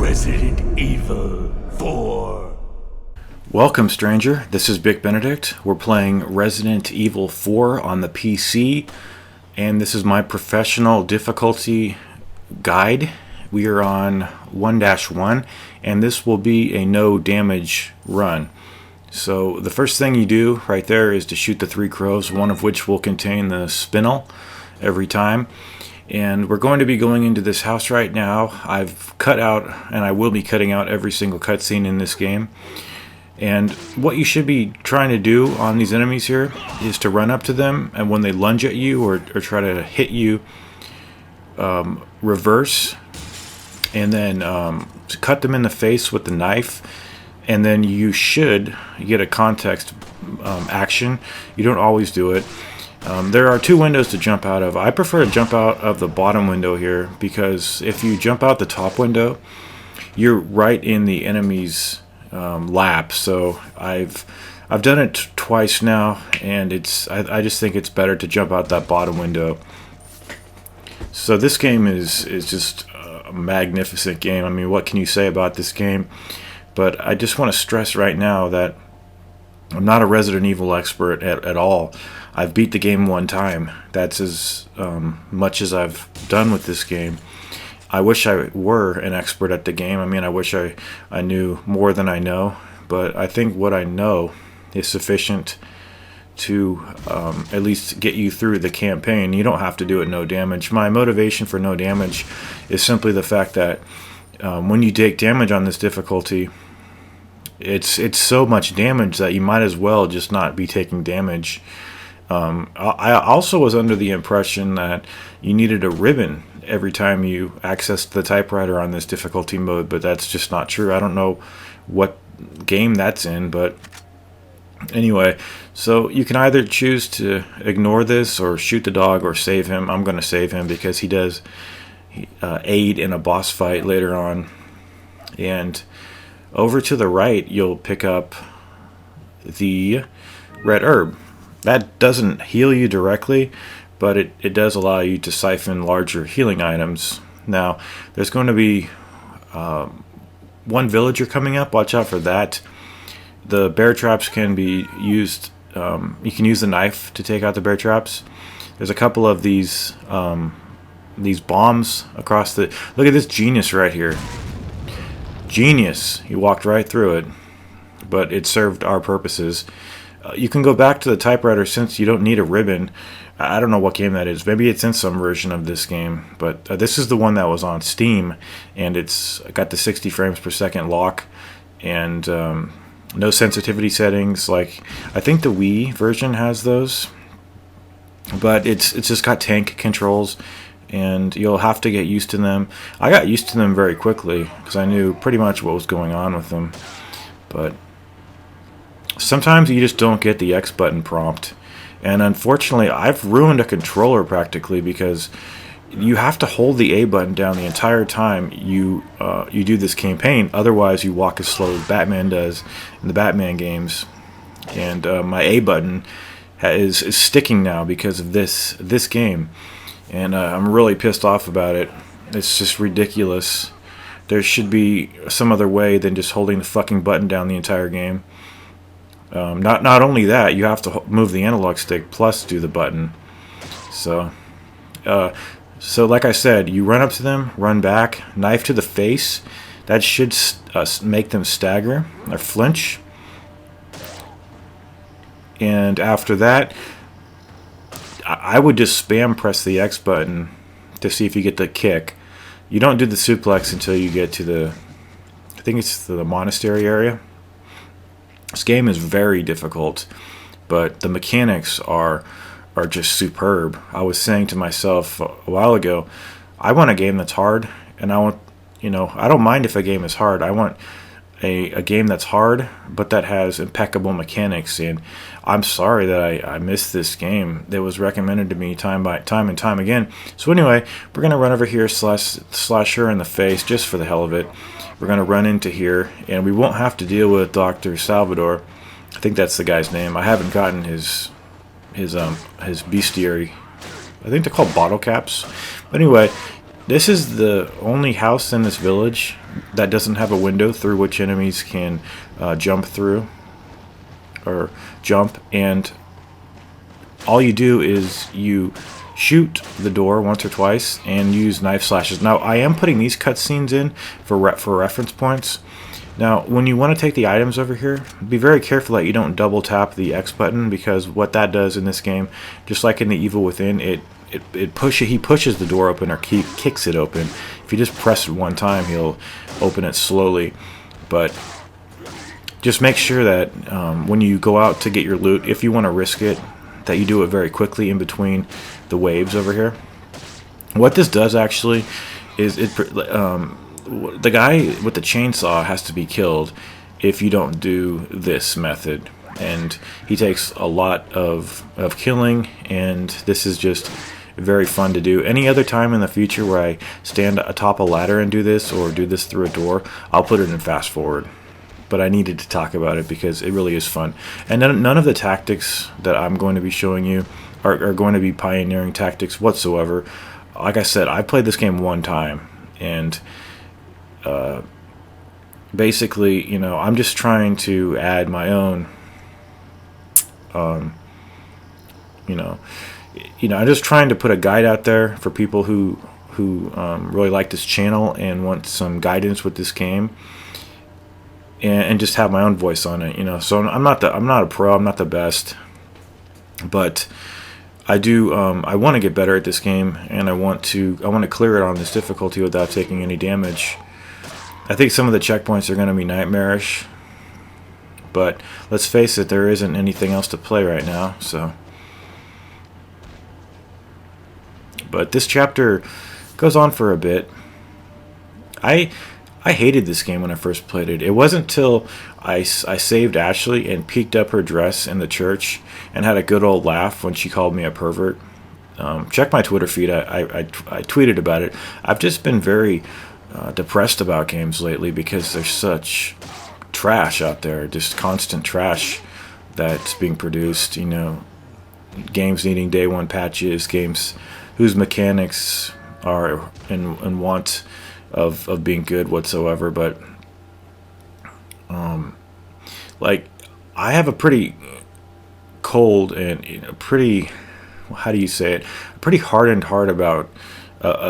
Resident Evil 4. Welcome, stranger. This is Big Benedict. We're playing Resident Evil 4 on the PC, and this is my professional difficulty guide. We are on 1-1, and this will be a no damage run. So the first thing you do right there is to shoot the 3 crows, one of which will contain the spinel every time. And we're going to be going into this house right now. I've cut out, and I will be cutting out every single cutscene in this game. And what you should be trying to do on these enemies here is to run up to them, and when they lunge at you or try to hit you, reverse, and then cut them in the face with the knife, and then you should get a context action. You don't always do it. There are 2 windows to jump out of. I prefer to jump out of the bottom window here, because if you jump out the top window, you're right in the enemy's lap. So I've done it twice now, and I just think it's better to jump out that bottom window. So this game is just a magnificent game. I mean, what can you say about this game? But I just want to stress right now that I'm not a Resident Evil expert at all. I've beat the game 1 time. That's as much as I've done with this game. I wish I were an expert at the game. I mean, I wish I knew more than I know. But I think what I know is sufficient to at least get you through the campaign. You don't have to do it no damage. My motivation for no damage is simply the fact that when you take damage on this difficulty, it's so much damage that you might as well just not be taking damage. I also was under the impression that you needed a ribbon every time you accessed the typewriter on this difficulty mode, but that's just not true. I don't know what game that's in, but anyway, so you can either choose to ignore this or shoot the dog or save him. I'm going to save him because he does aid in a boss fight later on. And over to the right, you'll pick up the red herb. That doesn't heal you directly, but it does allow you to siphon larger healing items. Now, there's going to be 1 villager coming up. Watch out for that. The bear traps can be used. You can use the knife to take out the bear traps. There's a couple of these bombs across the... Look at this genius right here. Genius. He walked right through it, but it served our purposes. You can go back to the typewriter since you don't need a ribbon. I don't know what game that is. Maybe it's in some version of this game, but this is the one that was on Steam, and it's got the 60 frames per second lock and no sensitivity settings. Like, I think the Wii version has those, but it's just got tank controls, and you'll have to get used to them. I got used to them very quickly because I knew pretty much what was going on with them, but sometimes you just don't get the X button prompt, and unfortunately I've ruined a controller practically because you have to hold the A button down the entire time you do this campaign. Otherwise you walk as slow as Batman does in the Batman games, and my A button is sticking now because of this game, and I'm really pissed off about it. It's just ridiculous. There should be some other way than just holding the fucking button down the entire game. Not only that, you have to move the analog stick plus do the button. So like I said, you run up to them, run back, knife to the face. That should make them stagger or flinch. And after that, I would just spam press the X button to see if you get the kick. You don't do the suplex until you get to I think it's the monastery area. This game is very difficult, but the mechanics are just superb. I was saying to myself a while ago, I want a game that's hard, and I want, I don't mind if a game is hard. I want a game that's hard, but that has impeccable mechanics. And I'm sorry that I missed this game. It was recommended to me time and time again. So anyway, we're gonna run over here, slash her in the face just for the hell of it. We're gonna run into here, and we won't have to deal with Dr. Salvador. I think that's the guy's name. I haven't gotten his bestiary. I think they're called bottle caps. But anyway, this is the only house in this village that doesn't have a window through which enemies can jump through or jump, and all you do is you shoot the door once or twice and use knife slashes. Now, I am putting these cutscenes in for reference points. Now, when you want to take the items over here, be very careful that you don't double tap the X button, because what that does in this game, just like in the Evil Within, he pushes the door open or kicks it open. If you just press it one time, he'll open it slowly. But just make sure that when you go out to get your loot, if you want to risk it, that you do it very quickly in between the waves over here. What this does actually is the guy with the chainsaw has to be killed if you don't do this method, and he takes a lot of killing, and this is just very fun to do. Any other time in the future where I stand atop a ladder and do this, or do this through a door, I'll put it in fast forward. But I needed to talk about it because it really is fun. And none of the tactics that I'm going to be showing you are going to be pioneering tactics whatsoever. Like I said, I played this game one time, and basically, you know, I'm just trying to add my own, I'm just trying to put a guide out there for people who really like this channel and want some guidance with this game. And just have my own voice on it, you know. So I'm not a pro. I'm not the best, but I do. I want to get better at this game, and I want to clear it on this difficulty without taking any damage. I think some of the checkpoints are going to be nightmarish, but let's face it, there isn't anything else to play right now. So, but this chapter goes on for a bit. I hated this game when I first played it. It wasn't till I saved Ashley and peeked up her dress in the church and had a good old laugh when she called me a pervert. Check my Twitter feed. I tweeted about it. I've just been very depressed about games lately because there's such trash out there, just constant trash that's being produced. You know, games needing day one patches, games whose mechanics are in want of being good whatsoever. But like, I have a pretty cold and pretty, how do you say it, pretty hardened heart about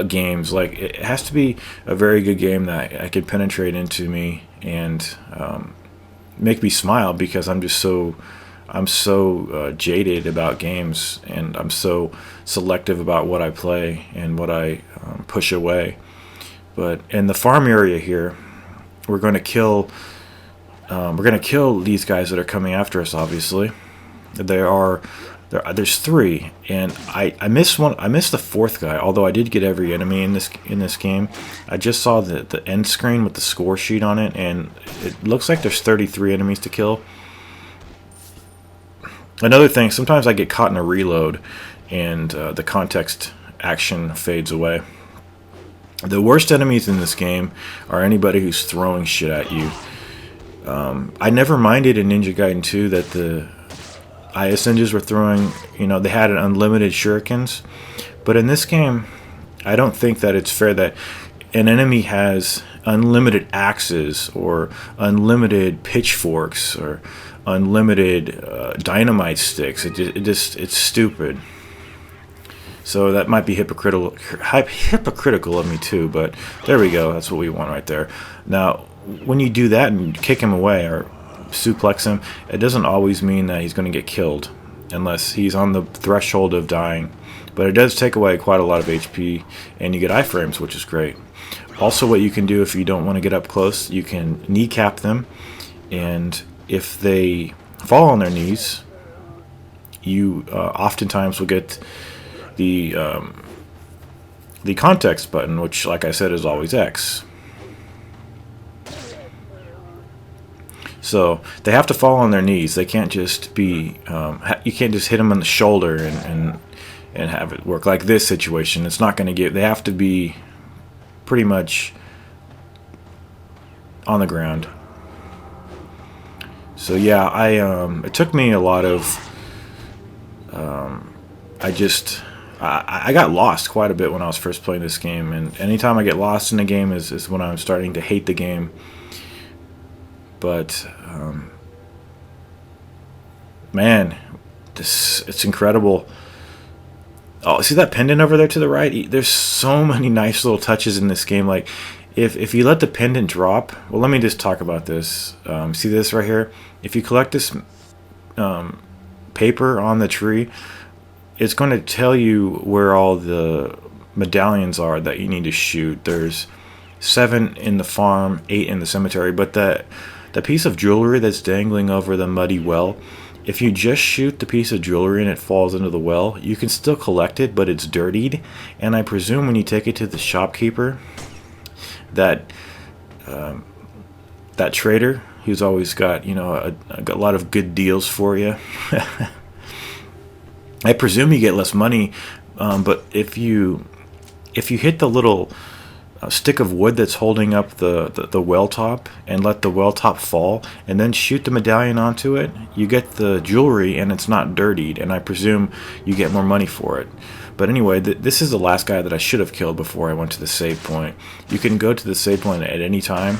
games. Like, it has to be a very good game that I could penetrate into me and make me smile, because I'm so jaded about games, and I'm so selective about what I play and what I push away. But in the farm area here, we're going to kill these guys that are coming after us. Obviously, there's three, and I missed one. I missed the fourth guy. Although I did get every enemy in this game. I just saw the end screen with the score sheet on it, and it looks like there's 33 enemies to kill. Another thing, sometimes I get caught in a reload, and the context action fades away. The worst enemies in this game are anybody who's throwing shit at you. I never minded in Ninja Gaiden 2 that the IS ninjas were throwing, they had unlimited shurikens. But in this game, I don't think that it's fair that an enemy has unlimited axes or unlimited pitchforks or unlimited dynamite sticks. It's stupid. So that might be hypocritical of me too, but there we go. That's what we want right there. Now, when you do that and kick him away or suplex him, it doesn't always mean that he's going to get killed unless he's on the threshold of dying. But it does take away quite a lot of HP, and you get iframes, which is great. Also, what you can do if you don't want to get up close, you can kneecap them, and if they fall on their knees, you oftentimes will get the context button, which, like I said, is always X. So they have to fall on their knees. They can't just be. You can't just hit them on the shoulder and have it work like this situation. It's not going to get. They have to be pretty much on the ground. So yeah, it took me a lot of. I just I got lost quite a bit when I was first playing this game, and anytime I get lost in a game is when I'm starting to hate the game. But man, it's incredible. Oh, see that pendant over there to the right? There's so many nice little touches in this game. Like, if you let the pendant drop, well, let me just talk about this. See this right here? If you collect this paper on the tree, it's going to tell you where all the medallions are that you need to shoot. There's 7 in the farm, 8 in the cemetery, but that piece of jewelry that's dangling over the muddy well, if you just shoot the piece of jewelry and it falls into the well, you can still collect it, but it's dirtied. And I presume when you take it to the shopkeeper, that trader who's always got, you know, a lot of good deals for you. I presume you get less money, but if you hit the little stick of wood that's holding up the well top and let the well top fall and then shoot the medallion onto it, you get the jewelry and it's not dirtied, and I presume you get more money for it. But anyway, this is the last guy that I should have killed before I went to the save point. You can go to the save point at any time,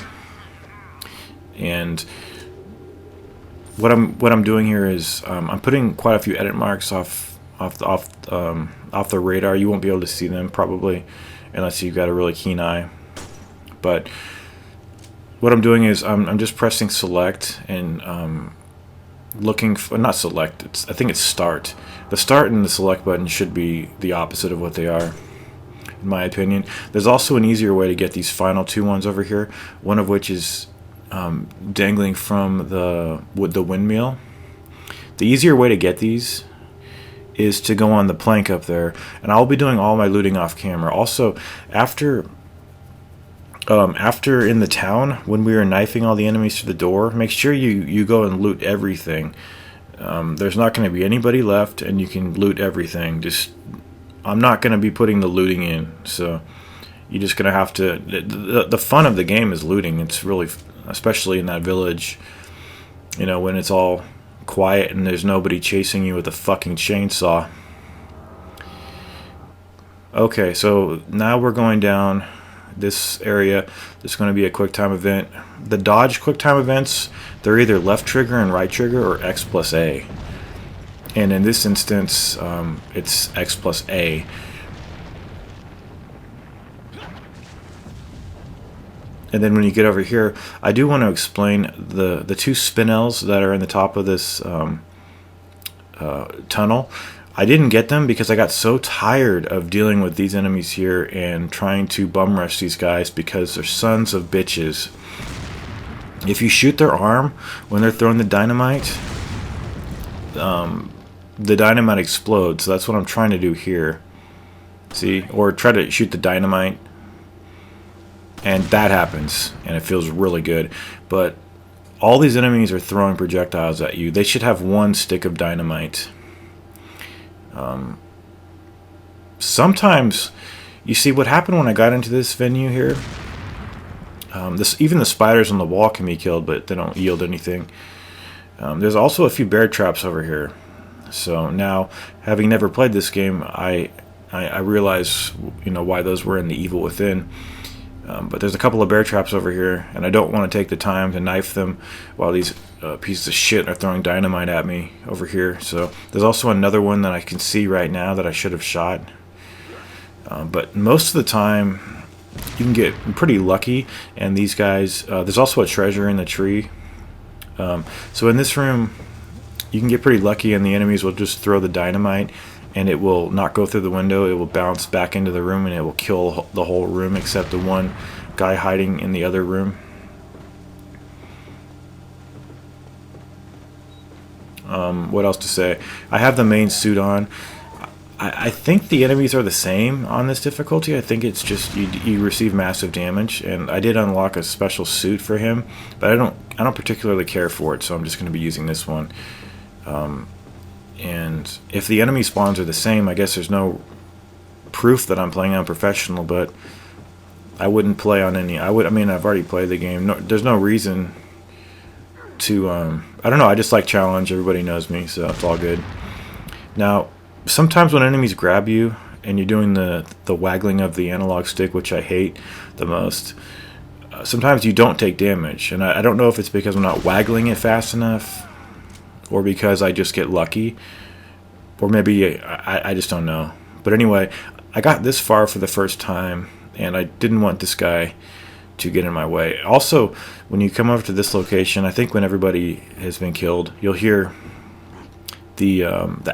and what I'm doing here is I'm putting quite a few edit marks off the radar. You won't be able to see them probably unless you've got a really keen eye. But what I'm doing is I'm just pressing select and looking for, not select, I think it's start. The start and the select button should be the opposite of what they are, in my opinion. There's also an easier way to get these final 2 ones over here, one of which is dangling from the windmill. The easier way to get these is to go on the plank up there, and I'll be doing all my looting off camera. Also, after in the town, when we were knifing all the enemies through the door, make sure you go and loot everything. There's not going to be anybody left, and you can loot everything. I'm not going to be putting the looting in, so you're just going to have to... The fun of the game is looting. It's really, especially in that village, you know, when it's all quiet and there's nobody chasing you with a fucking chainsaw. Okay, so now we're going down this area. There's going to be a QuickTime event. The dodge QuickTime events, they're either left trigger and right trigger or X plus A. And in this instance, it's X plus A. And then when you get over here, I do want to explain the 2 spinels that are in the top of this tunnel. I didn't get them because I got so tired of dealing with these enemies here and trying to bum rush these guys because they're sons of bitches. If you shoot their arm when they're throwing the dynamite explodes. So that's what I'm trying to do here. See? Or try to shoot the dynamite. And that happens, and it feels really good. But all these enemies are throwing projectiles at you. They should have 1 stick of dynamite. Sometimes, you see what happened when I got into this venue here? Even the spiders on the wall can be killed, but they don't yield anything. There's also a few bear traps over here. So now, having never played this game, I realize, you know, why those were in the Evil Within. But there's a couple of bear traps over here, and I don't want to take the time to knife them while these pieces of shit are throwing dynamite at me over here. So there's also another one that I can see right now that I should have shot. But most of the time, you can get pretty lucky, and these guys... there's also a treasure in the tree. So in this room, you can get pretty lucky, and the enemies will just throw the dynamite, and it will not go through the window. It will bounce back into the room, and it will kill the whole room except the one guy hiding in the other room. What else to say? I have the main suit on. I think the enemies are the same on this difficulty. I think it's just you receive massive damage, and I did unlock a special suit for him, but I don't particularly care for it, so I'm just going to be using this one. And if the enemy spawns are the same, I guess there's no proof that I'm playing on professional, but I wouldn't play on any... I mean, I've already played the game. There's no reason to... I don't know, I just like challenge. Everybody knows me, so it's all good. Now, sometimes when enemies grab you, and you're doing the waggling of the analog stick, which I hate the most, sometimes you don't take damage. And I don't know if it's because I'm not waggling it fast enough, or because I just get lucky, or maybe I just don't know. But anyway, I got this far for the first time, and I didn't want this guy to get in my way. Also, when you come over to this location, I think when everybody has been killed, you'll hear the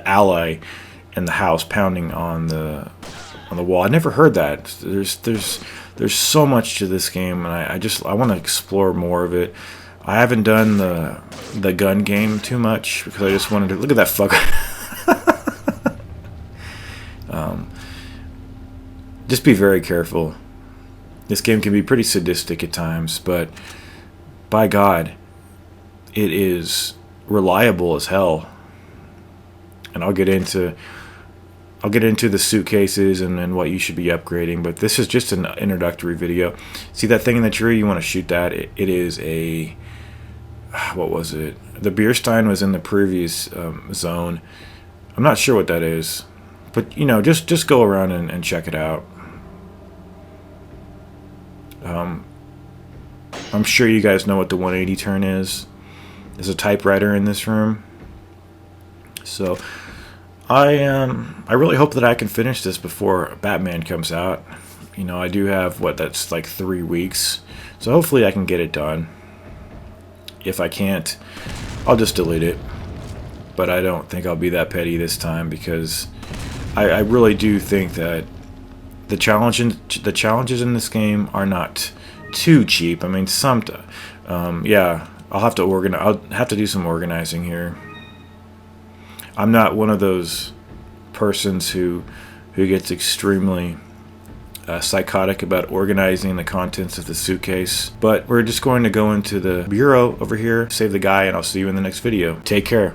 ally in the house pounding on the wall. I never heard that. There's so much to this game, and I want to explore more of it. I haven't done the gun game too much because I just wanted to look at that fucker. Just be very careful. This game can be pretty sadistic at times, but by God, it is reliable as hell. And I'll get into the suitcases and what you should be upgrading, but this is just an introductory video. See that thing in the tree? You want to shoot that? It is a, what was it? The beer stein was in the previous zone. I'm not sure what that is, but you know, just go around and check it out. I'm sure you guys know what the 180 turn is. There's a typewriter in this room. So I really hope that I can finish this before Batman comes out. You know, I do have that's like 3 weeks. So hopefully I can get it done. If I can't, I'll just delete it. But I don't think I'll be that petty this time, because I really do think that the challenges in this game are not too cheap. I mean, yeah, I'll have to do some organizing here. I'm not one of those persons who gets extremely psychotic about organizing the contents of the suitcase. But we're just going to go into the bureau over here, save the guy, and I'll see you in the next video. Take care.